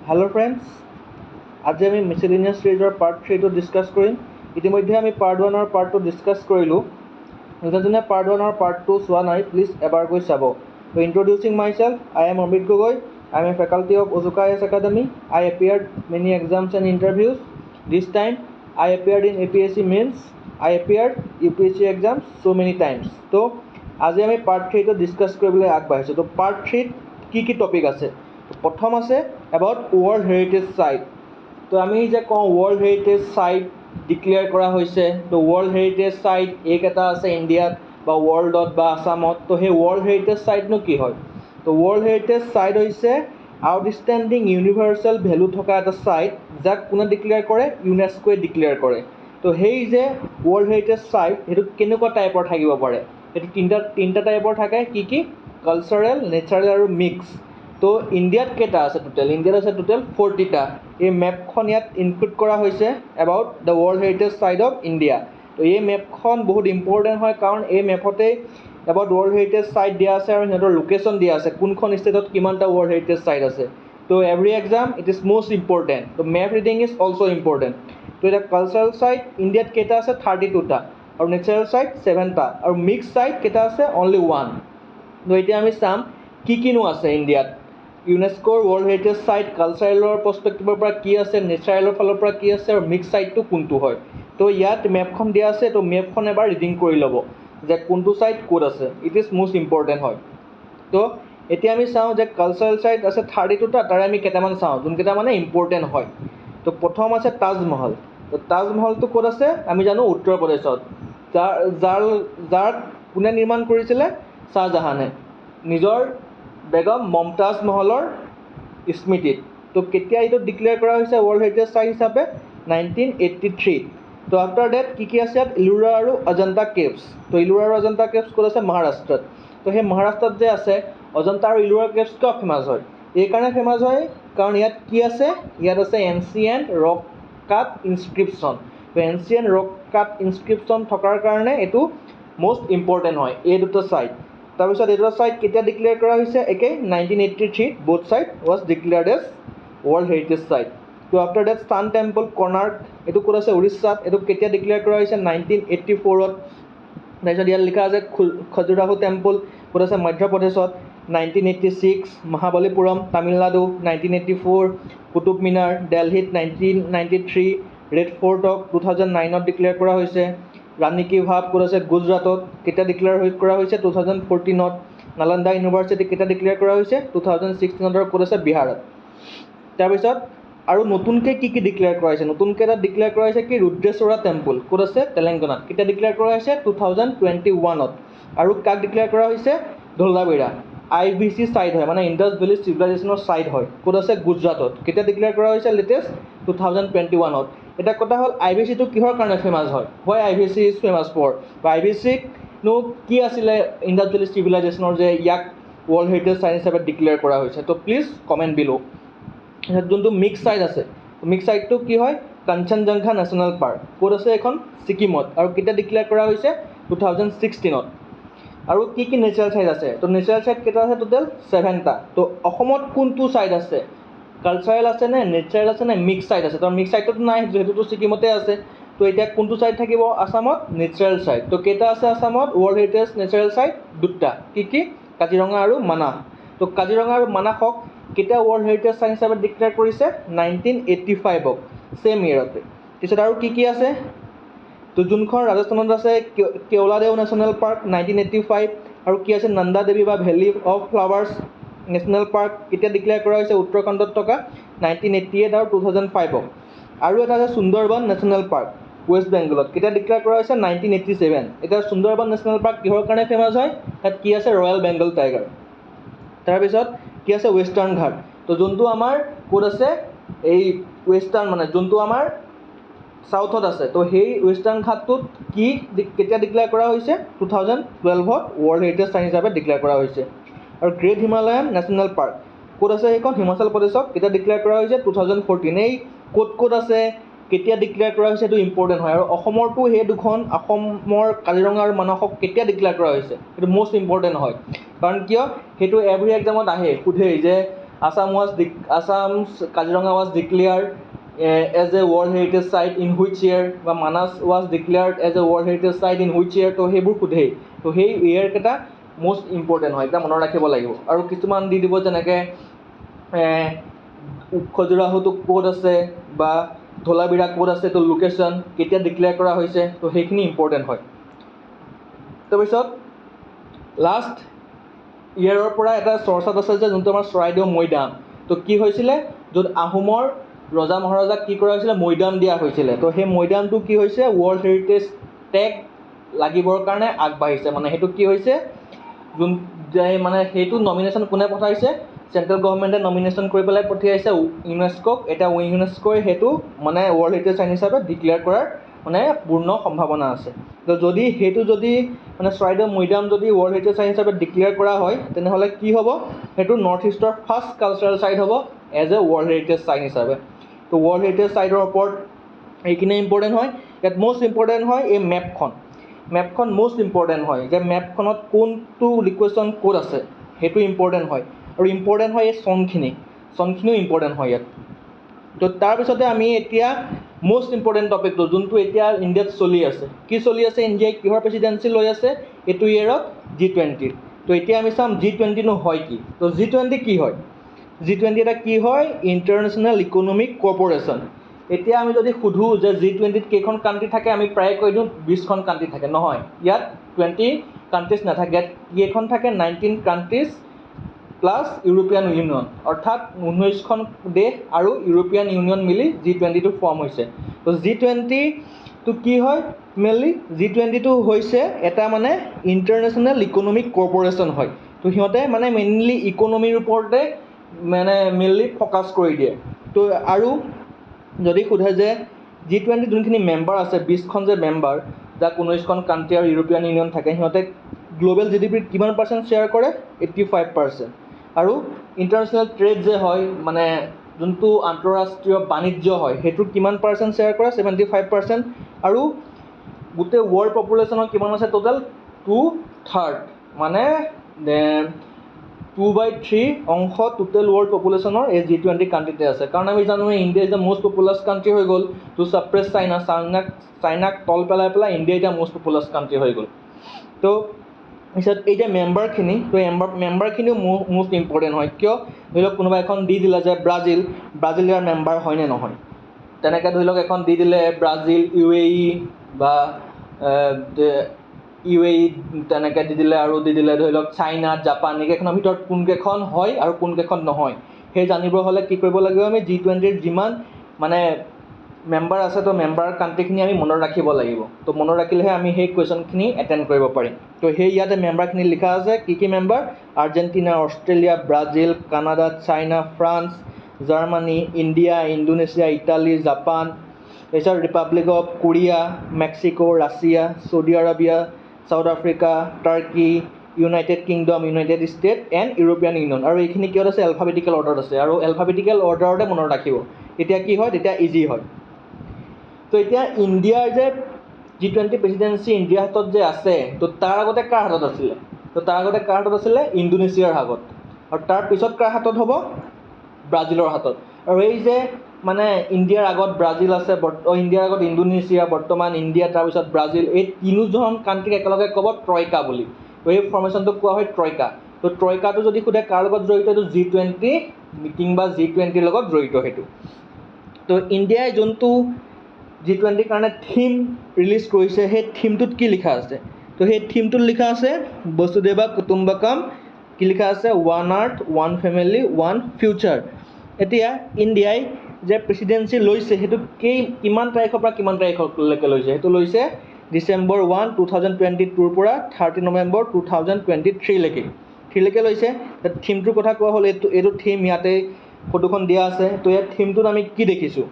Hello friends, आज आम miscellaneous सीरीजर part 3 discuss करें। इतिम्य आम पार्ट 1 और पार्ट 2 डिस्कस करूँ। जो पार्ट 1 और पार्ट 2 चुना ना प्लिज एबार गई चाब। तो introducing myself, I am Amit Gogoi. I am a faculty of ओजुका IAS Academy. I appeared many exams and interviews. This time I appeared in APSC means. I appeared UPSC exams so many times. तो आज आम part 3 तो discuss कर आगबाढ़। तो part 3 की topic আছে। प्रथम আছে एबाउट वर्ल्ड हेरिटेज साइट। तो आमी जे कौं वर्ल्ड हेरिटेज साइट डिक्लेयर करा होइसे। तो वर्ल्ड हेरिटेज साइट एक एटा আছে इन्डियात बा वर्ल्डत बा आसामत। तो हे वर्ल्ड हेरिटेज साइटनो कि হয়? तो वर्ल्ड हेरिटेज साइट होइसे आउटस्टैंडिंग यूनिवर्सल भैल्यू थका एटा साइट जाक कोने डिक्लेयर करे? यूनेस्कोए डिक्लेयर करे। तो हेई जे वर्ल्ड हेरिटेज साइट हेतु केनेকুৱা टाइपर থাকিব পাৰে? हेतु तीनटा टाइपर থাকে। কি কালচাৰেল, নেচাৰেল আৰু মিক্স। तो इंडियात केटा আছে टोटल? इंडियात আছে टोटल 40टा। ये मैपखन यात इनक्लूड करा होइसे about the world heritage site of India. तो ये मैपखन बहुत इम्पोर्टेंट है कारण ये मैपते अबाउट वर्ल्ड हेरिटेज साइट दिया আছে और सिहतर लोकेशन दिया আছে कोनखन स्टेटत किमानटा वर्ल्ड हेरिटेज साइट আছে। तो every exam it is most important. तो map reading is also important. तो ये कालचारेल साइट इंडियात केटा আছে 32टा और नेचारेल साइट 7टा और मिक्स साइट केटा আছে ओनली 1। तो ये आम चाम किनो আছে इंडियात। यूनेस्कोर वर्ल्ड हेरिटेज साइट कालचारेलर पर्सपेक्टिवर पर कि आछे, नेचारेलर फाলৰ পৰা कि आछे और मिक्स साइटটো कोनটো হয়। तो ইয়াত मैपखन दिया আছে। तो मैपखन एबार रिडिंग কৰি ল'ব যে কোনটো साइट ক'ত আছে। इट इज मोस्ट इम्पोर्टेंट হয়। तो এতিয়া আমি চাওঁ যে কালচাৰেল সাইট আছে 32টা। তাৰে আমি কেইটামান চাওঁ যোনকেইটা মানে ইম্পৰ্টেণ্ট হয়। তো প্ৰথম আছে তাজমহল। তো তাজমহলটো ক'ত আছে আমি জানো উত্তৰ প্ৰদেশত। যাৰ কোনে নিৰ্মাণ কৰিছিলে? শাহজাহানে নিজৰ बेगम मुमताज महलर स्मृति। तो केতিয়া ये डिक्लेयर करा होइसे वर्ल्ड हेरिटेज साइट हिसाबे? 1983। तो आफ्टर डेट कि आछे इलोरा और अजंता केव्स। तो इलोरा और अजंता केव्स कत आछे? महाराष्ट्रत। तो हे महाराष्ट्रत जे आछे अजंता और इलोरा केव्स क्यों फेमास है? ये कारण फेमास है कारण इयात कि आछे? इयात आछे एनशिएंट रक काट इनस्क्रिप्शन। तो एनशिएंट रक काट इनस्क्रिप्शन थकार कारणे एटू मोस्ट इम्पोर्टेंट है ये दुटा साइट। তাৰপিছত এটা সাইট কেতিয়া ডিক্লেয়াৰ কৰা হৈছে? একে 1983 both site was declared as world heritage site. तो after that Sun Temple Konark एटू ক'ত আছে? उड़ीसात। एटू केতিয়া डिक्लेयर करा होइছে? 1984। তাৰপিছত ইয়াত লিখা আছে खजुराहो टेम्पल ক'ত আছে? मध्य प्रदेशत। 1986 महाबलीपुरम तामिलनाडु। 1984 कुतुब मिनार दिल्लीत। 1993 रेड फोर्टक 2009 डिक्लेयर करा होइছে। रानी की भाव ক'ত আছে? गुजरातत। केতিয়া डिक्लेयर करा होइছে? 2014। नालंदा यूनिवर्सिटी केতিয়া डिक्लेयर करा होइছে? 2016 और ক'ত আছে? बिहारत। তাৰপিছত আৰু নতুনকৈ কি ডিক্লেয়াৰ কৰা হৈছে? নতুনকৈ এটা ডিক্লেয়াৰ কৰা হৈছে কি रुद्रेश्वरा टेम्पल ক'ত আছে? তেলেংগানাত। কেতিয়া ডিক্লেয়াৰ কৰা হৈছে? 2021। আৰু কাক ডিক্লেয়াৰ কৰা হৈছে? ধোলাবিৰা IVC সাইট হয় মানে ইন্দাস ভ্যালি সিভিলাইজেশনৰ সাইট হয়। ক'ত আছে? গুজৰাটত। কেতিয়া ডিক্লেয়াৰ কৰা হৈছে? লেটেষ্ট 2021। এটা কথা হল IVC তো কিহৰ কাৰণে ফেমাস হয়? Why IVC is famous for? IVC নো কি আছিলে ইন্দাস ভ্যালি সিভিলাইজেশনৰ যে ইয়াক वर्ल्ड हेरिटेज साइट हिसाबे डिक्लेयर करा होइছে? तो प्लिज कमेंट बिलो। जो मिक्स साइट আছে मिक्स साइटটো কি হয়? কাঞ্চনজংঘা नेशनल पार्क ক'ত আছে? এখন ছিকিমত। আৰু কেতিয়া ডিক্লেয়াৰ কৰা হৈছে? 2016। আৰু কি নেচাৰেল সাইট আছে? তো নেচাৰেল সাইট কেইটা আছে? টোটেল 7টা। তো অসমত কোনটো সাইট আছে? কালচাৰেল আছে নে নেচাৰেল আছে নে মিক্স সাইট আছে? তো মিক্স সাইটটো নাই যেহেতু ছিকিমতে আছে। তো এতিয়া কোনটো সাইট থাকিব আসামত? Natural site. তো কেইটা আছে আসামত वर्ल्ड हेरिटेज नेचारेल साइट? দুটা। কি কাজিৰঙা আৰু মানাহ। তো কাজিৰঙা আৰু মানাহক কেতিয়া वर्ल्ड हेरिटेज साइट হিচাপে ডিক্লেয়াৰ কৰিছে? 1985 सेम ইয়েৰতে। পিছত আৰু কি আছে? তো যোনখন ৰাজস্থানত আছে কেওলাদেও নেশ্যনেল পাৰ্ক 1985। আৰু কি আছে? নন্দা দেৱী বা valley of flowers national park কেতিয়া ডিক্লেয়াৰ কৰা হৈছে? উত্তৰাখণ্ডত থকা 1988 আৰু 2005। আৰু এটা আছে সুন্দৰবন নেশ্যনেল পাৰ্ক वेस्ट बेंगलत। केতিয়া डिक्लेयर करा होइছে? 1987। এটা সুন্দৰবন নেশ্যনেল পাৰ্ক কিহৰ কাৰণে ফেমাস হয়? তাত কি আছে? Royal Bengal tiger. তাৰপিছত কি আছে? वेस्टार्न घाट। তো যোনটো আমাৰ ক'ত আছে? এই वेस्टार्न মানে যোনটো আমাৰ সাউথত আছে। তো সেই वेस्टार्न ঘাটটোত কি কেতিয়া ডিক্লেয়াৰ কৰা হৈছে? 2012ত वर्ल्ड हेरिटेज साइट হিচাপে ডিক্লেয়াৰ কৰা হৈছে। আৰু গ্ৰেট হিমালয়ান নেশ্যনেল পাৰ্ক ক'ত আছে? সেইখন হিমাচল প্ৰদেশত। কেতিয়া ডিক্লেয়াৰ কৰা হৈছে? 2014। এই ক'ত আছে কেতিয়া ডিক্লেয়াৰ কৰা হৈছে? এইটো ইম্পৰ্টেণ্ট হয়। আৰু অসমৰটো সেই দুখন অসমৰ কাজিৰঙা আৰু মানাহক কেতিয়া ডিক্লেয়াৰ কৰা হৈছে? এইটো মোষ্ট ইম্পৰ্টেণ্ট হয় কাৰণ কিয় সেইটো এভৰি এক্সামত আহে সোধেই যে Kaziranga was declared as a World Heritage Site in which year, বা Manas was declared as a World Heritage Site in which year, তো সেইবোৰ সোধেই। তো সেই ইয়েৰকেইটা most important হয়, এটা মনত ৰাখিব লাগিব। আৰু কিছুমান দি দিব যেনেকৈ খজুৰাহোটো ক'ত আছে বা ধোলাবিৰা ক'ত আছে, তো লোকেশ্যন কেতিয়া ডিক্লেয়াৰ কৰা হৈছে, তো সেইখিনি ইম্পৰ্টেণ্ট হয়। তাৰপিছত লাষ্ট ইয়েৰৰ পৰা এটা চৰ্চাত আছে যে যোনটো আমাৰ চৰাইদেউ মৈদাম, তো কি হৈছিলে, য'ত আহোমৰ ৰজা মহাৰজাক কি কৰা হৈছিলে, মৈদাম দিয়া হৈছিলে। তো সেই মৈদামটো কি হৈছে, ৱৰ্ল্ড হেৰিটেজ টেগ লাগিবৰ কাৰণে আগবাঢ়িছে। মানে সেইটো কি হৈছে, মানে সেইটো নমিনেশ্যন কোনে পঠাইছে, চেণ্ট্ৰেল গভৰ্ণমেণ্টে নমিনেশ্যন কৰি পেলাই পঠিয়াইছে ইউনেস্কোক। এতিয়া ইউনেস্কোই সেইটো মানে ৱৰ্ল্ড হেৰিটেজ চাইট হিচাপে ডিক্লেয়াৰ কৰাৰ মানে পূৰ্ণ সম্ভাৱনা আছে। তো যদি সেইটো মানে চৰাইদেউ মৈদাম যদি ৱৰ্ল্ড হেৰিটেজ চাইট হিচাপে ডিক্লেয়াৰ কৰা হয়, তেনেহ'লে কি হ'ব, সেইটো নৰ্থ ইষ্টৰ ফাৰ্ষ্ট কালচাৰেল চাইট হ'ব এজ এ ৱৰ্ল্ড হেৰিটেজ চাইট হিচাপে। তো ৱৰ্ল্ড হেৰিটেজ চাইটৰ ওপৰত এইখিনি ইম্পৰ্টেণ্ট হয়। ইয়াত মষ্ট ইম্পৰ্টেণ্ট হয় এই মেপখন মষ্ট ইম্পৰ্টেণ্ট হয়, যে মেপখনত কোনটো লোকেশ্যন ক'ত আছে সেইটো ইম্পৰ্টেণ্ট হয়। আৰু ইম্পৰ্টেণ্ট হয় এই চনখিনিও ইম্পৰ্টেণ্ট হয় ইয়াত। তো তাৰপিছতে আমি এতিয়া মষ্ট ইম্পৰ্টেণ্ট টপিকটো, যোনটো এতিয়া ইণ্ডিয়াত চলি আছে, কি চলি আছে, ইণ্ডিয়াই কিহৰ প্ৰেচিডেঞ্চি লৈ আছে এইটো ইয়েৰত, G20। তো এতিয়া আমি চাম G20 হয় কি। তো G20 কি হয়, G20 এটা কি হয়, ইণ্টাৰনেশ্যনেল ইকনমিক কৰ্প'ৰেশ্যন। এতিয়া আমি যদি সোধোঁ যে G20ত কেইখন কাণ্ট্ৰি থাকে, আমি প্ৰায় কৈ দিওঁ 20খন কাণ্ট্ৰি থাকে। নহয়, ইয়াত 20 কাণ্ট্ৰিজ নাথাকে। ইয়াত কেইখন থাকে, 19 কাণ্ট্ৰিজ প্লাছ ইউৰোপীয়ান ইউনিয়ন, অৰ্থাৎ 19খন দেশ আৰু ইউৰোপীয়ান ইউনিয়ন মিলি G20টো ফৰ্ম হৈছে। তো G20টো কি হয়, মেইনলি G20টো হৈছে এটা মানে ইণ্টাৰনেশ্যনেল ইকনমিক কৰ্প'ৰেশ্যন হয়। তো সিহঁতে মানে মেইনলি ইকনমিৰ ওপৰতে মানে মেইনলি ফ'কাছ কৰি দিয়ে। তো আৰু যদি সোধে যে G20 যোনখিনি মেম্বাৰ আছে, 20খন যে মেম্বাৰ, যাক 19খন কাণ্ট্ৰি আৰু ইউৰোপীয়ান ইউনিয়ন থাকে, সিহঁতে গ্ল'বেল GDPত কিমান পাৰ্চেণ্ট শ্বেয়াৰ কৰে, 85%। আৰু ইণ্টাৰনেশ্যনেল ট্ৰেড যে হয়, মানে যোনটো আন্তঃৰাষ্ট্ৰীয় বাণিজ্য হয়, সেইটোৰ কিমান পাৰ্চেণ্ট শ্বেয়াৰ কৰে, 75%। আৰু গোটেই ৱৰ্ল্ড পপুলেশ্যনৰ কিমান আছে, টোটেল 2/3, মানে 2/3 অংশ টোটেল ৱৰ্ল্ড পপুলেশ্যনৰ এই G20 কাণ্ট্ৰিতে আছে। কাৰণ আমি জানো India is the most populous country হৈ গ'ল, টু ছাপ্ৰেছ চাইনাক তল পেলাই ইণ্ডিয়া এতিয়া মষ্ট পপুলাছ কাণ্ট্ৰি হৈ গ'ল। তো পিছত এই যে মেম্বাৰখিনি, তো মেম্বাৰখিনিও মষ্ট ইম্পৰ্টেণ্ট হয়। কিয়, ধৰি লওক কোনোবা এখন দি দিলে যে ব্ৰাজিল ইয়াৰ মেম্বাৰ হয়নে নহয়। তেনেকৈ ধৰি লওক এখন দি দিলে ব্ৰাজিল, UAE বা UAE তেনেকৈ দি দিলে, আৰু দি দিলে ধৰি লওক চাইনা, জাপান, এইকেইখনৰ ভিতৰত কোনকেইখন হয় আৰু কোনকেইখন নহয়, সেই জানিব হ'লে কি কৰিব লাগিব, আমি G20ৰ যিমান মানে মেম্বাৰ আছে, তো মেম্বাৰ কাণ্ট্ৰিখিনি আমি মনত ৰাখিব লাগিব। তো মনত ৰাখিলেহে আমি সেই কুৱেশ্যনখিনি এটেণ্ড কৰিব পাৰিম। তো সেই ইয়াতে মেম্বাৰখিনি লিখা আছে, কি member, Argentina, Australia, Brazil, Canada, China, France, Germany, India, Indonesia, Italy, Japan, তাৰপিছত Republic of Korea, Mexico, Russia, Saudi Arabia, South Africa, Turkey, United Kingdom, United State and European Union. আৰু এইখিনি কিহত আছে, এলফাবেটিকেল অৰ্ডাৰত আছে। আৰু এলফাবেটিকেল অৰ্ডাৰতে মনত ৰাখিব, তেতিয়া কি হয়, তেতিয়া ইজি হয়। তো এতিয়া ইণ্ডিয়াৰ যে G20 প্ৰেচিডেঞ্চি ইণ্ডিয়াৰ হাতত যে আছে, তো তাৰ আগতে কাৰ হাতত আছিলে, ইণ্ডোনেছিয়াৰ হাতত। আৰু তাৰপিছত কাৰ হাতত হ'ব, ব্ৰাজিলৰ হাতত। আৰু এই যে মানে ইণ্ডিয়াৰ আগত ব্ৰাজিল আছে, ইণ্ডিয়াৰ আগত ইণ্ডোনেছিয়া, বৰ্তমান ইণ্ডিয়া, তাৰপিছত ব্ৰাজিল, এই তিনিজন কাণ্ট্ৰিক একেলগে ক'ব ট্ৰইকা বুলি। তো এই ফৰ্মেশ্যনটোক কোৱা হয় ট্ৰইকা। তো ট্ৰইকাটো যদি সোধে কাৰ লগত জড়িত, এইটো G20 মিটিং বা G20ৰ লগত জড়িত সেইটো। তো ইণ্ডিয়াই যোনটো G20ৰ কাৰণে থিম ৰিলিজ কৰিছে, সেই থিমটোত কি লিখা আছে, তো সেই থিমটোত লিখা আছে বসুধৈৱা কুটুম্বকম, কি লিখা আছে, ওৱান আৰ্থ, ওৱান ফেমিলি, ওৱান ফিউচাৰ। এতিয়া ইণ্ডিয়াই যে প্ৰেচিডেঞ্চি লৈছে, সেইটো কিমান তাৰিখৰ পৰা কিমান তাৰিখলৈকে লৈছে, সেইটো লৈছে December 1, 2022 পৰা 30 November 2023লৈকে লৈছে। থিমটোৰ কথা কোৱা হ'ল, এইটো থিম ইয়াতে ফটোখন দিয়া আছে। তো ইয়াত থিমটোত আমি কি দেখিছোঁ,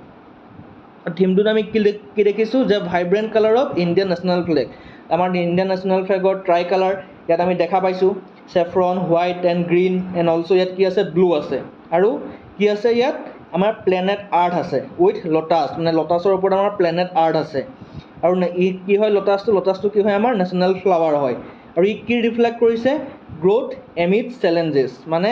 যে vibrant colour of Indian national flag. আমাৰ ইণ্ডিয়ান নেশ্যনেল ফ্লেগৰ ট্ৰাই কালাৰ ইয়াত আমি দেখা পাইছোঁ, saffron, white and green, and also' ইয়াত কি আছে, ব্লু আছে। আৰু কি আছে, ইয়াত আমাৰ প্লেনেট আৰ্থ আছে উইথ লটাছ, মানে লটাছৰ ওপৰত আমাৰ প্লেনেট আৰ্থ আছে। আৰু ই কি হয়, লটাছটো কি হয়, আমাৰ নেশ্যনেল ফ্লাৱাৰ হয়। আৰু ই কি ৰিফ্লেক্ট কৰিছে, গ্ৰ'থ এমিডছ চেলেঞ্জেছ, মানে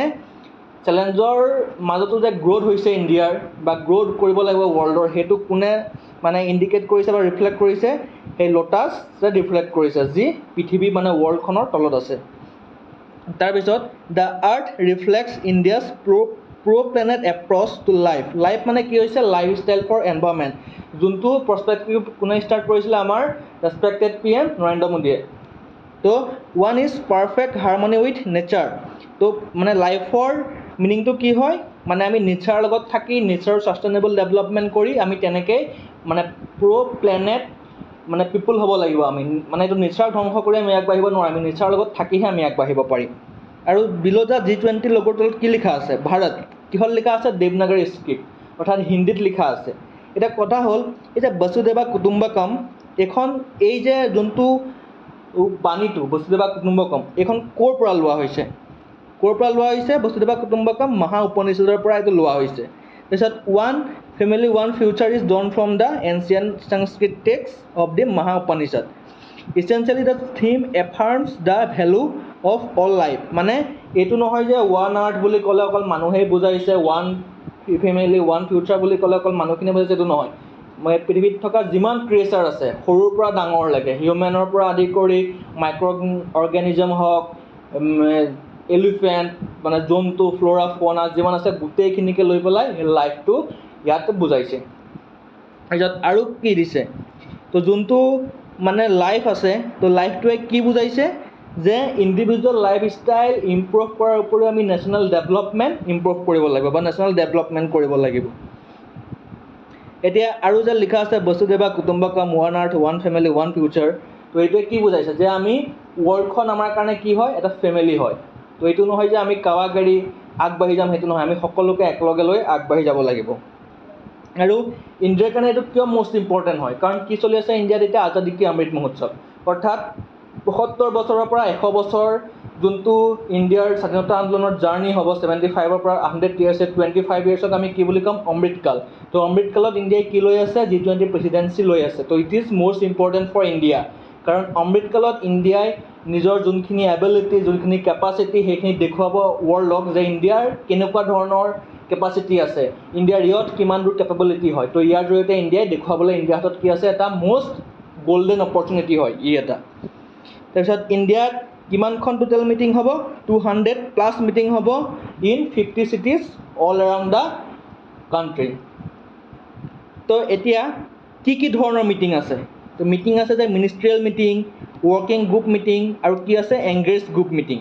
চেলেঞ্জৰ মাজতো যে গ্ৰ'থ হৈছে ইণ্ডিয়াৰ বা গ্ৰ'থ কৰিব লাগিব ৱৰ্ল্ডৰ, সেইটো কোনে মানে ইণ্ডিকেট কৰিছে বা ৰিফ্লেক্ট কৰিছে? সেই লোটাছে ৰিফ্লেক্ট কৰিছে, যি পৃথিৱী মানে ৱৰ্ল্ডখনৰ তলত আছে। তাৰপিছত the earth reflects India's pro' planet approach to life. Life মানে কি হৈছে? লাইফ ষ্টাইল ফৰ এনভাইৰনমেণ্ট, যোনটো প্ৰস্পেক্টিভ কোনে ষ্টাৰ্ট কৰিছিলে? আমাৰ ৰেছপেক্টেড PM নৰেন্দ্ৰ মোদীয়ে। তো one is perfect harmony with nature. তো মানে লাইফৰ মিনিংটো কি হয়? মানে আমি নেচাৰৰ লগত থাকি নেচাৰৰ ছাষ্টেইনেবল ডেভেলপমেণ্ট কৰি আমি তেনেকৈ মানে প্ৰ' প্লেনেট মানে পিপুল হ'ব লাগিব আমি, মানে এইটো নেচাৰ ধ্বংস কৰি আমি আগবাঢ়িব নোৱাৰোঁ, আমি নেচাৰৰ লগত থাকিহে আমি আগবাঢ়িব পাৰিম। আৰু বিল' দ্য G20 লগৰ তলত কি লিখা আছে? ভাৰত। কিহত লিখা আছে? দেৱনাগৰী স্ক্ৰিপ্ট, অৰ্থাৎ হিন্দীত লিখা আছে। এতিয়া কথা হ'ল, এই যে বসুধৈৱ কুটুম্বকম, এই যে যোনটো বাণীটো বসুধৈৱ কুটুম্বকম, এইখন ক'ৰ পৰা লোৱা হৈছে? ক'ৰ পৰা লোৱা হৈছে? বসুধৈৱ কুটুম্বকম মহা উপনিষদৰ পৰা এইটো লোৱা হৈছে। তাৰপিছত one family one future is drawn from the ancient Sanskrit text of the Maha Upanishad. Essentially the theme affirms the value of all life. মানে এইটো নহয় যে ওৱান আৰ্থ বুলি ক'লে অকল মানুহেই বুজাইছে, ওৱান ফেমিলি ওৱান ফিউচাৰ বুলি ক'লে অকল মানুহখিনিয়ে বুজাইছে, এইটো নহয়। পৃথিৱীত থকা যিমান ক্ৰিয়েচাৰ আছে সৰুৰ পৰা ডাঙৰলৈকে, হিউমেনৰ পৰা আদি কৰি মাইক্ৰ' অৰ্গেনিজম হওক, এলিফেণ্ট মানে জন্তু, ফ্ল'ৰা ফ'না যিমান আছে গোটেইখিনিকে লৈ পেলাই লাইফটো ইয়াত বুজাইছে। তাৰপিছত আৰু কি দিছে? তো যোনটো মানে লাইফ আছে, তো লাইফটোৱে কি বুজাইছে? যে ইণ্ডিভিজুৱেল লাইফ ষ্টাইল ইম্প্ৰুভ কৰাৰ উপৰিও আমি নেশ্যনেল ডেভেলপমেণ্ট ইম্প্ৰুভ কৰিব লাগিব বা নেশ্যনেল ডেভেলপমেণ্ট কৰিব লাগিব। এতিয়া আৰু যে লিখা আছে বসুধৈৱ কুটুম্বকম ওৱান আৰ্থ ওৱান ফেমিলি ওৱান ফিউচাৰ, তো এইটোৱে কি বুজাইছে? যে আমি ৱৰ্ল্ডখন আমাৰ কাৰণে কি হয়? এটা ফেমিলি হয়। তো এইটো নহয় যে আমি কাৱাগাড়ী আগবাঢ়ি যাম, সেইটো নহয়, আমি সকলোকে একেলগে লৈ আগবাঢ়ি যাব লাগিব। আৰু ইণ্ডিয়াৰ কাৰণে এইটো কিয় মষ্ট ইম্পৰ্টেণ্ট হয়? কাৰণ কি চলি আছে ইণ্ডিয়াত এতিয়া? আজাদী কি অমৃত মহোৎসৱ, অৰ্থাৎ ৭৫ বছৰৰ পৰা ১০০ বছৰ যোনটো ইণ্ডিয়াৰ স্বাধীনতা আন্দোলনৰ জাৰ্ণি হ'ব, 75ৰ পৰা 100 years, 25 yearsক আমি কি বুলি ক'ম? অমৃতকাল। তো অমৃতকালত ইণ্ডিয়াই কি লৈ আছে? G20 প্ৰেচিডেঞ্চি লৈ আছে। তো it is most important for India, কাৰণ অমৃতকালত ইণ্ডিয়াই নিজৰ যোনখিনি এবিলিটি, যোনখিনি কেপাচিটি, সেইখিনি দেখুৱাব ৱৰ্ল্ডক যে ইণ্ডিয়াৰ কেনেকুৱা ধৰণৰ কেপাচিটি আছে, ইণ্ডিয়াৰ ইয়াত কিমান দূৰ কেপাবিলিটি হয়। তো ইয়াৰ জৰিয়তে ইণ্ডিয়াই দেখুৱাবলৈ ইণ্ডিয়াৰ হাতত কি আছে? এটা মষ্ট গল্ডেন অপৰচুনিটি হয় এটা। তাৰপিছত ইণ্ডিয়াত কিমানখন টোটেল মিটিং হ'ব? 200+ মিটিং হ'ব in 50 cities all around the country. তো এতিয়া কি ধৰণৰ মিটিং আছে? তো মিটিং আছে যে ministerial meeting, working group meeting, আৰু কি আছে? Engage group meeting.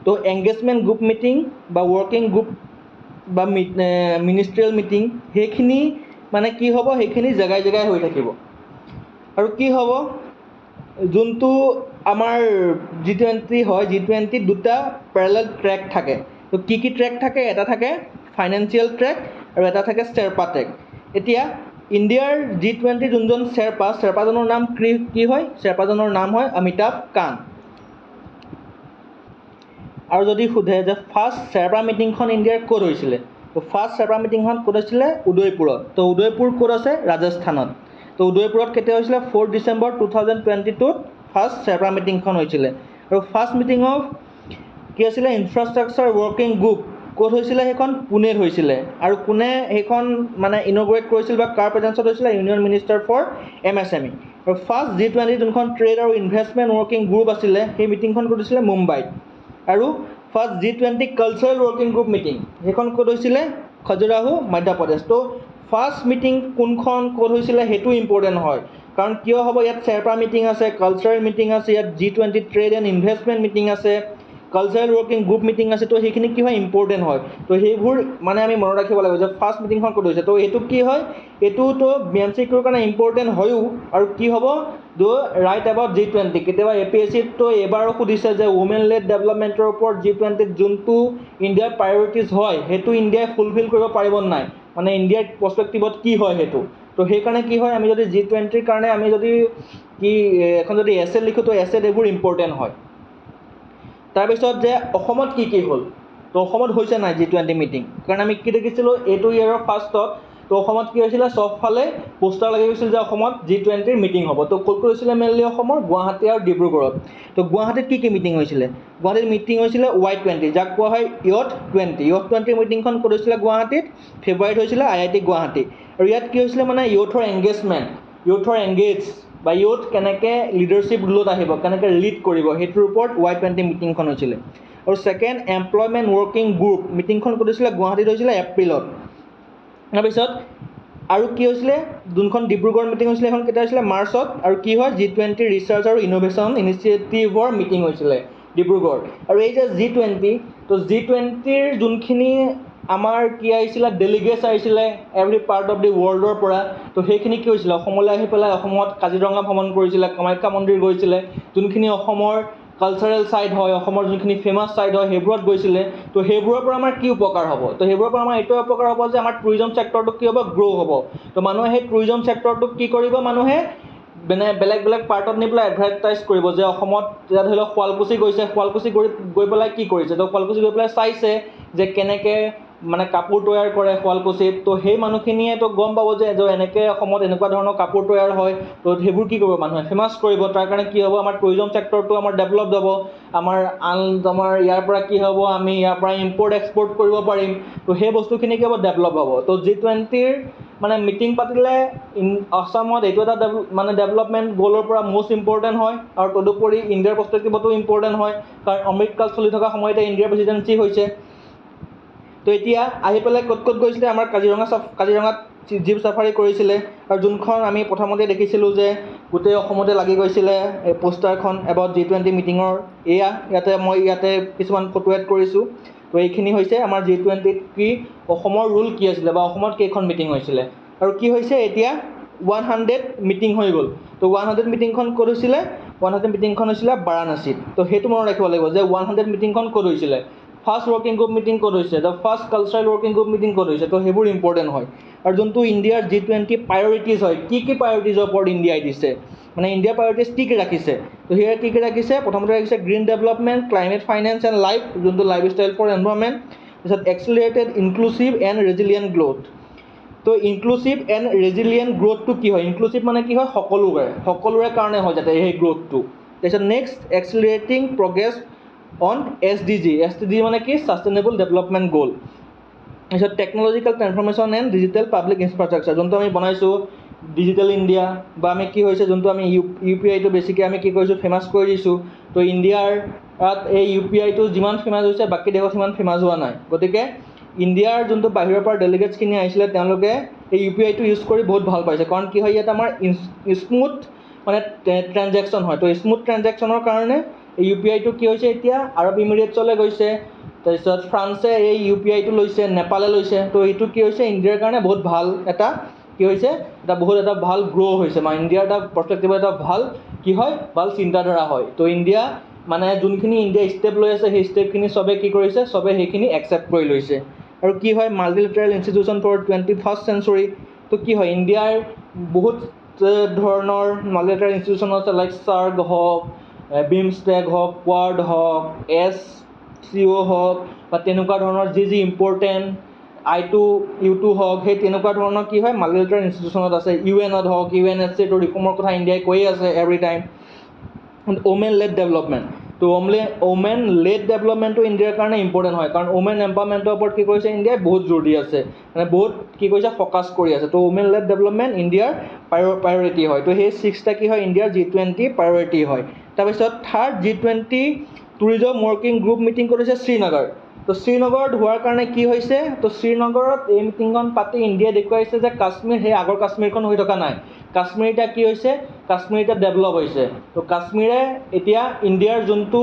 তো এংগেজমেণ্ট গ্ৰুপ মিটিং বা ৱৰ্কিং গ্ৰুপ বা মিনিষ্ট্ৰিয়েল মিটিং, সেইখিনি মানে কি হ'ব? সেইখিনি জেগাই জেগাই হৈ থাকিব। আৰু কি হ'ব? যোনটো আমাৰ G20 হয়, G20 দুটা পেৰেলেল ট্ৰেক থাকে। তো কি ট্ৰেক থাকে? এটা থাকে ফাইনেন্সিয়েল ট্ৰেক আৰু এটা থাকে শ্বেৰপা ট্ৰেক। এতিয়া ইণ্ডিয়াৰ G20 যোনজন শ্বেৰপাজনৰ নাম কি হয়? শ্বেৰপাজনৰ নাম হয় অমিতাভ কান্ত। আৰু যদি সোধে যে ফাৰ্ষ্ট শ্বেৰপা মিটিংখন ইণ্ডিয়াৰ ক'ত হৈছিলে? তো ফাৰ্ষ্ট শ্বেৰপা মিটিংখন ক'ত হৈছিলে? উদয়পুৰত। তো উদয়পুৰ ক'ত আছে? ৰাজস্থানত। তো উদয়পুৰত কেতিয়া হৈছিলে? 4 ডিচেম্বৰ 2022 ফাৰ্ষ্ট শ্বেৰপা মিটিংখন হৈছিলে। আৰু ফাৰ্ষ্ট মিটিং অফ কি আছিলে? ইনফ্ৰাষ্ট্ৰাকচাৰ ৱৰ্কিং গ্ৰুপ ক'ত হৈছিলে? সেইখন পুনেত হৈছিলে। আৰু কোনে সেইখন মানে ইনগ্ৰেট কৰিছিল বা কাৰ প্ৰেজেঞ্চত হৈছিলে? Union minister for MSME। আৰু ফাৰ্ষ্ট G20 যোনখন ট্ৰেড আৰু ইনভেষ্টমেণ্ট ৱৰ্কিং গ্ৰুপ আছিলে, সেই মিটিংখন ক'ত হৈছিলে? মুম্বাইত। আৰু first G20 cultural working group meeting, সেইখন ক'ত হৈছিলে? খাজুৰাহো, মধ্যপ্ৰদেশ। তো ফাৰ্ষ্ট মিটিং কোনখন ক'ত হৈছিলে সেইটো ইম্পৰ্টেণ্ট হয়। কাৰণ কিয় হ'ব? ইয়াত শ্বেৰপা মিটিং আছে, কালচাৰেল মিটিং আছে, ইয়াত G20 trade and investment meeting আছে, কালচাৰেল ৱৰ্কিং গ্ৰুপ মিটিং আছে। তো সেইখিনি কি হয়? ইম্পৰ্টেণ্ট হয়। তো সেইবোৰ মানে আমি মনত ৰাখিব লাগিব যে ফাৰ্ষ্ট মিটিংখন ক'ত হৈছে। তো এইটো কি হয়? এইটোতো MCQৰ কাৰণে ইম্পৰ্টেণ্ট হয়ও। আৰু কি হ'ব? Right about G20। কেতিয়াবা APSCতো এইবাৰো সুধিছে যে উমেন লেড ডেভেলপমেণ্টৰ ওপৰত G20 যোনটো ইণ্ডিয়াৰ প্ৰায়ৰিটিজ হয়, সেইটো ইণ্ডিয়াই ফুলফিল কৰিব পাৰিব নাই, মানে ইণ্ডিয়াৰ পাৰ্চপেক্টিভত কি হয় সেইটো। তো সেইকাৰণে কি হয়? আমি যদি G20ৰ কাৰণে আমি যদি এখন যদি এছে লিখোঁ, তো এছেত এইবোৰ ইম্পৰ্টেণ্ট হয়। তাৰপিছত যে অসমত কি হ'ল? তো অসমত হৈছে নাই G20 মিটিং? কাৰণ আমি কি দেখিছিলোঁ এইটো ইয়েৰৰ ফাৰ্ষ্টত তো অসমত কি হৈছিলে চবফালে পোষ্টাৰ লাগি গৈছিল যে অসমত G20 মিটিং হ'ব তো ক'ত হৈছিলে মেইনলি অসমৰ গুৱাহাটী আৰু ডিব্ৰুগড়ত তো গুৱাহাটীত কি মিটিং হৈছিলে গুৱাহাটীত মিটিং হৈছিলে Y20 যাক কোৱা হয় ইয়থ20 মিটিংখন ক'ত হৈছিলে গুৱাহাটীত ফেব্ৰুৱাৰীত হৈছিলে IIT গুৱাহাটী আৰু ইয়াত কি হৈছিলে মানে ইয়থৰ এংগেজ বা ইয়থ কেনেকৈ লিডাৰশ্বিপ ৰোলত আহিব কেনেকৈ লিড কৰিব সেইটোৰ ওপৰত Y20 মিটিংখন হৈছিলে আৰু ছেকেণ্ড এমপ্লয়মেণ্ট ৱৰ্কিং গ্ৰুপ মিটিংখন ক'ত হৈছিলে গুৱাহাটীত হৈছিলে এপ্ৰিলত তাৰপিছত আৰু কি হৈছিলে যোনখন ডিব্ৰুগড় মিটিং হৈছিলে এখন কেতিয়া হৈছিলে মাৰ্চত আৰু কি হয় G20 ৰিচাৰ্চ আৰু ইনোভেশ্যন ইনিচিয়েটিভৰ মিটিং হৈছিলে ডিব্ৰুগড় আৰু এই যে G20 তো G20ৰ যোনখিনি আমাৰ কি আহিছিলে ডেলিগেটছ আহিছিলে এভৰি পাৰ্ট অফ দি ৱৰ্ল্ডৰ পৰা তো সেইখিনি কি হৈছিলে অসমলৈ আহি পেলাই অসমত কাজিৰঙা ভ্ৰমণ কৰিছিলে কামাখ্যা মন্দিৰ গৈছিলে যোনখিনি অসমৰ কালচাৰেল ছাইড হয় অসমৰ যোনখিনি ফেমাছ ছাইড হয় সেইবোৰত গৈছিলে তো সেইবোৰৰ পৰা আমাৰ কি উপকাৰ হ'ব তো সেইবোৰৰ পৰা আমাৰ এইটো উপকাৰ হ'ব যে আমাৰ টুৰিজম ছেক্টৰটো কি হ'ব গ্ৰ' হ'ব তো মানুহে সেই টুৰিজম ছেক্টৰটোক কি কৰিব মানুহে মানে বেলেগ পাৰ্টত নি পেলাই এডভাৰটাইজ কৰিব যে অসমত এতিয়া ধৰি লওক শুৱালকুছি গৈছে শুৱালকুছি গৈ পেলাই কি কৰিছে তো শুৱালকুছি গৈ পেলাই চাইছে যে কেনেকৈ মানে কাপোৰ তৈয়াৰ কৰে শুৱালকুছিত তো সেই মানুহখিনিয়ে তো গম পাব যে এনেকৈ অসমত এনেকুৱা ধৰণৰ কাপোৰ তৈয়াৰ হয় তো সেইবোৰ কি কৰিব মানুহে ফেমাছ কৰিব তাৰ কাৰণে কি হ'ব আমাৰ টুৰিজম ছেক্টৰটো আমাৰ ডেভেলপ হ'ব আমাৰ ইয়াৰ পৰা কি হ'ব আমি ইয়াৰ পৰা ইম্পৰ্ট এক্সপৰ্ট কৰিব পাৰিম তো সেই বস্তুখিনি কি হ'ব ডেভেলপ হ'ব তো G20ৰ মানে মিটিং পাতিলে অসমত এইটো এটা মানে ডেভেলপমেণ্ট গ'লৰ পৰা মষ্ট ইম্পৰ্টেণ্ট হয় আৰু তদুপৰি ইণ্ডিয়াৰ পাৰ্চপেক্টিভতো ইম্পৰ্টেণ্ট হয় কাৰণ অমৃতকাল চলি থকা সময়তে ইণ্ডিয়াৰ প্ৰেচিডেঞ্চি হৈছে তো এতিয়া আহি পেলাই ক'ত গৈছিলে আমাৰ কাজিৰঙাত জীপ চাফাৰী কৰিছিলে আৰু যোনখন আমি প্ৰথমতে দেখিছিলোঁ যে গোটেই অসমতে লাগি গৈছিলে এই পোষ্টাৰখন এবাউট G20 মিটিঙৰ মই ইয়াতে কিছুমান ফটো এড কৰিছোঁ তো এইখিনি হৈছে আমাৰ G20ত কি অসমৰ ৰোল কি আছিলে বা অসমত কেইখন মিটিং হৈছিলে আৰু কি হৈছে এতিয়া 100 মিটিং হৈ গ'ল তো 100 মিটিংখন ক'ত হৈছিলে 100 মিটিংখন হৈছিলে বাৰাণসীত তো সেইটো মনত ৰাখিব লাগিব যে 100 মিটিংখন ক'ত হৈছিলে ফাৰ্ষ্ট ৱৰ্কিং গ্ৰুপ মিটিং ক'ত হৈছে the first cultural working group meeting ক'ত হৈছে তো সেইবোৰ ইম্পৰ্টেণ্ট হয় আৰু যোনটো ইণ্ডিয়াৰ G20 প্ৰায়ৰিটিজ হয় কি প্ৰায়ৰিটিজৰ ওপৰত ইণ্ডিয়াই দিছে মানে ইণ্ডিয়াৰ প্ৰায়ৰিটিজ কি ৰাখিছে তো সেয়া কি ৰাখিছে প্ৰথমতে ৰাখিছে green development climate finance and life যোনটো লাইফ ষ্টাইল ফৰ এনভাইৰনমেণ্ট তাৰপিছত এক্সিলাৰেটেড ইনক্লুচিভ এণ্ড ৰেজিলিয়েণ্ট গ্ৰ'থ তো ইনক্লুচিভ এণ্ড ৰেজিলিয়েণ্ট গ্ৰ'থটো কি হয় ইনক্লুচিভ মানে কি হয় সকলোৰে কাৰণে হয় যাতে সেই গ্ৰ'থটো তাৰপিছত নেক্সট এক্সিলাৰেটিং প্ৰগ্ৰেছ অন SDG মানে কি ছাষ্টেইনেবল ডেভেলপমেণ্ট গ'ল তাৰপিছত technological transformation and digital public infrastructure যোনটো আমি বনাইছোঁ ডিজিটেল ইণ্ডিয়া বা আমি কি হৈছে যোনটো আমি UPIটো বেছিকৈ আমি কি কৰিছোঁ ফেমাছ কৰি দিছোঁ তো ইণ্ডিয়াৰ এই UPIটো যিমান ফেমাছ হৈছে বাকী দেশত সিমান ফেমাছ হোৱা নাই গতিকে ইণ্ডিয়াৰ যোনটো বাহিৰৰ পৰা ডেলিগেটছখিনি আহিছিলে তেওঁলোকে এই UPIটো ইউজ কৰি বহুত ভাল পাইছে কাৰণ কি হয় ইয়াত আমাৰ স্মুথ মানে ট্ৰানজেকশ্যন হয় তো স্মুথ ট্ৰানজেকশ্যনৰ কাৰণে এই UPIটো কি হৈছে এতিয়া আৰব ইমিৰেটছলৈ গৈছে তাৰপিছত ফ্ৰান্সে এই UPIটো লৈছে নেপালে লৈছে তো এইটো কি হৈছে ইণ্ডিয়াৰ কাৰণে বহুত ভাল এটা কি হৈছে এটা ভাল গ্ৰ' হৈছে মানে ইণ্ডিয়াৰ এটা পাৰ্চপেক্টিভত এটা ভাল কি হয় ভাল চিন্তাধাৰা হয় তো ইণ্ডিয়া মানে যোনখিনি ইণ্ডিয়া ষ্টেপ লৈ আছে সেই ষ্টেপখিনি চবে কি কৰিছে চবে সেইখিনি একচেপ্ট কৰি লৈছে আৰু কি হয় multilateral institution for 21st century তো কি হয় ইণ্ডিয়াৰ বহুত ধৰণৰ মাল্টিলেটাৰেল ইনষ্টিটিউশ্যন আছে লাইক SAARC হওক বিমষ্টেক হওক কোৱাড হওক SCO হওক বা তেনেকুৱা ধৰণৰ যি ইম্পৰ্টেণ্ট I2U2 হওক সেই তেনেকুৱা ধৰণৰ কি হয় মাল্টিলেটাৰেল ইনষ্টিটিউশ্যনত আছে UNত হওক UNSCটো ৰিফৰ্মৰ কথা ইণ্ডিয়াই কৈয়ে আছে every time women led development তো ওমেন লেড ডেভেলপমেণ্টটো ইণ্ডিয়াৰ কাৰণে ইম্পৰ্টেণ্ট হয় কাৰণ ওমেন এম্পাৱাৰমেণ্টৰ ওপৰত কি কৰিছে ইণ্ডিয়াই বহুত জোৰ দি আছে মানে বহুত কি কৰিছে ফ'কাছ কৰি আছে তো ওমেন লেড ডেভেলপমেণ্ট ইণ্ডিয়াৰ প্ৰায়ৰিটি হয় তো সেই 6টা কি হয় ইণ্ডিয়াৰ G20 প্ৰায়ৰিটি হয় তাৰপিছত third G20 tourism working group meeting কৰিছে শ্ৰীনগৰ তো শ্ৰীনগৰত হোৱাৰ কাৰণে কি হৈছে তো শ্ৰীনগৰত এই মিটিংখন পাতি ইণ্ডিয়াই দেখুৱাইছে যে কাশ্মীৰ সেই আগৰ কাশ্মীৰখন হৈ থকা নাই কাশ্মীৰ এতিয়া কি হৈছে কাশ্মীৰ এতিয়া ডেভেলপ হৈছে তো কাশ্মীৰে এতিয়া ইণ্ডিয়াৰ যোনটো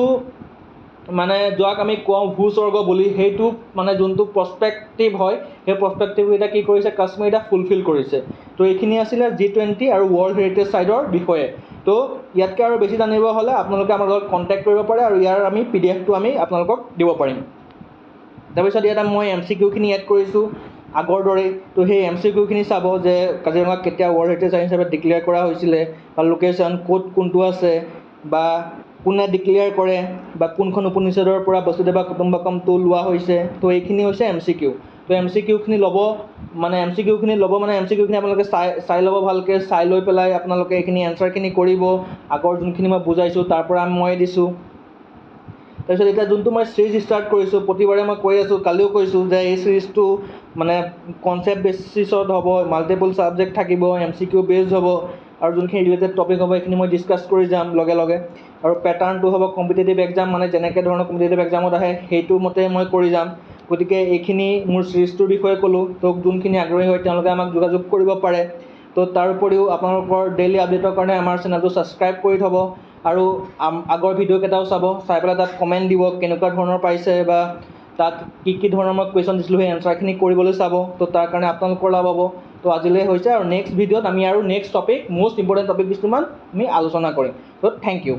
মানে যাক আমি কওঁ ভূস্বৰ্গ বুলি সেইটো মানে যোনটো প্ৰস্পেক্টিভ হয় সেই প্ৰস্পেক্টিভ এতিয়া কি কৰিছে কাশ্মীৰ এতিয়া ফুলফিল কৰিছে তো এইখিনি আছিলে G20 আৰু ৱৰ্ল্ড হেৰিটেজ ছাইডৰ বিষয়ে তো ইয়াতকৈ আৰু বেছি জানিব হ'লে আপোনালোকে আমাৰ লগত কণ্টেক্ট কৰিব পাৰে আৰু ইয়াৰ আমি PDF-টো আমি আপোনালোকক দিব পাৰিম তাৰপিছত ইয়াত মই MCQখিনি এড কৰিছোঁ আগৰ দৰেই তো সেই MCQখিনি চাব যে কাজিৰঙাক কেতিয়া ৱৰ্ল্ড হেৰিটেজ ছাইট হিচাপে ডিক্লেয়াৰ কৰা হৈছিলে বা লোকেশ্যন ক'ত কোনটো আছে বা কোনে ডিক্লেয়াৰ কৰে বা কোনখন উপনিষদৰ পৰা বসুদেৱা কুটুম্বকমটো লোৱা হৈছে তো এইখিনি হৈছে MCQ তো MCQখিনি ল'ব মানে MCQখিনি ল'ব, মানে MCQখিনি আপোনালোকে চাই ল'ব ভালকৈ, চাই লৈ পেলাই আপোনালোকে এইখিনি এনচাৰখিনি কৰিব। আগৰ যোনখিনি মই বুজাইছোঁ তাৰ পৰা মই দিছোঁ। তাৰপিছত এতিয়া যোনটো মই ছিৰিজ ষ্টাৰ্ট কৰিছোঁ, প্ৰতিবাৰে মই কৈ আছোঁ, কালিও কৈছোঁ যে এই ছিৰিজটো মানে কনচেপ্ট বেচিছত হ'ব, মাল্টিপল ছাবজেক্ট থাকিব, MCQ বেছড হ'ব, আৰু যোনখিনি ৰিলেটেড টপিক হ'ব এইখিনি মই ডিছকাছ কৰি যাম লগে লগে। আৰু পেটাৰ্ণটো হ'ব কম্পিটিটিভ এক্সাম, মানে যেনেকৈ ধৰণৰ কম্পিটিটিভ এক্সামত আহে সেইটো মতে মই কৰি যাম। গতিকে এইখিনি মোৰ ছিৰিজটোৰ বিষয়ে ক'লোঁ। তো যোনখিনি আগ্ৰহী হয় তেওঁলোকে আমাক যোগাযোগ কৰিব পাৰে। তো তাৰ উপৰিও আপোনালোকৰ ডেইলি আপডেটৰ কাৰণে আমাৰ চেনেলটো ছাবস্ক্ৰাইব কৰি থ'ব, আৰু আগৰ ভিডিঅ'কেইটাও চাব, চাই পেলাই তাত কমেণ্ট দিব কেনেকুৱা ধৰণৰ পাইছে, বা তাত কি ধৰণৰ মই কুৱেশ্যন দিছিলোঁ সেই এনচাৰখিনি কৰিবলৈ চাব। তো তাৰ কাৰণে আপোনালোকৰ লাভ হ'ব। তো আজিলৈ হৈছে, আৰু নেক্সট ভিডিঅ'ত আমি আৰু next topic, most important topic কিছুমান আমি আলোচনা কৰিম। তো থেংক ইউ।